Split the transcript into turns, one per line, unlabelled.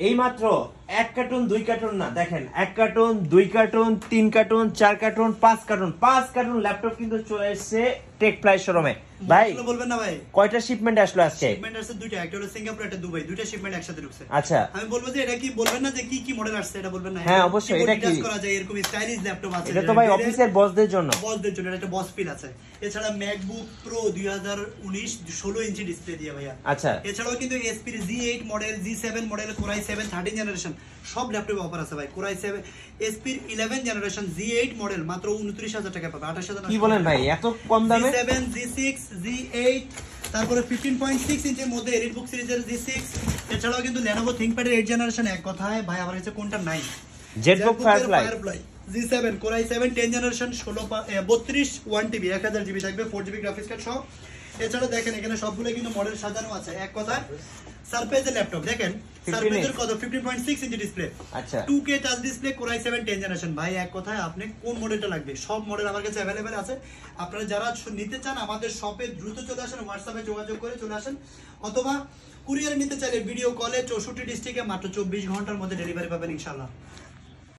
এই মাত্র 1 cartoon 2 cartoon না, দেখেন 1 cartoon 2 cartoon 3 cartoon 4 cartoon 5 cartoon laptop কিন্তু চলে এসেছে টেক ফ্লাই শোরুমে। ভাই
বলবেন না ভাই,
কয়টা শিপমেন্ট আসলো আজকে?
শিপমেন্ট আসছে দুইটা, একটা হলো সিঙ্গাপুর, একটা দুবাই, দুইটা শিপমেন্ট একসাথে ঢুকছে।
আচ্ছা,
আমি বলবো যে এটা কি বলবেন না যে কি কি মডেল আসছে, এটা বলবেন না?
হ্যাঁ অবশ্যই, এটা কি
করা যায় এরকম স্টাইলিশ ল্যাপটপ আছে,
এটা তো ভাই অফিসের বসদের জন্য,
একটা বস ফিল আছে। এছাড়া ম্যাকবুক প্রো 2019 16 ইঞ্চি ডিসপ্লে দিয়ে ভাইয়া।
আচ্ছা,
এছাড়াও কিন্তু SP G8 model, G7 model, Core i7 13 generation সব ল্যাপটপে অফার আছে ভাই। Core i7 SP 11 generation G8 model মাত্র 29,000 টাকা পাবে, 28,000।
কি বলেন ভাই এত কম দামে?
G7 G6 G8, তারপরে 15.6 ইঞ্চির মধ্যে এলিটবুক সিরিজের G6। এছাড়াও কিন্তু Lenovo ThinkPad 8 জেনারেশন, এক কথায় ভাই আমার কাছে কোনটা নাই,
Jetbook firefly
G7 Core i7 10 generation 32 1TB 1000 GB থাকবে, 4GB গ্রাফিক্স কার্ড সহ। এছাড়া দেখেন এখানে সবগুলো কিন্তু মডেল সাজানো আছে, এক কথায় সারফেসের ল্যাপটপ। দেখেন সারফেসের কত 15.6 ইঞ্চি ডিসপ্লে,
আচ্ছা
2K touch display, Core i7 10 generation. ভাই এক কথায় আপনি কোন মডেলটা লাগবে, সব মডেল আমার কাছে अवेलेबल আছে। আপনারা যারা নিতে চান আমাদের শপে দ্রুত চলে আসেন, হোয়াটসঅ্যাপে যোগাযোগ করে চলে আসেন, অথবা কুরিয়ারে নিতে চাইলে ভিডিও কলে 64 ডিস্ট্রিক্টে মাত্র 24 ঘন্টার মধ্যে ডেলিভারি পাবেন ইনশাআল্লাহ।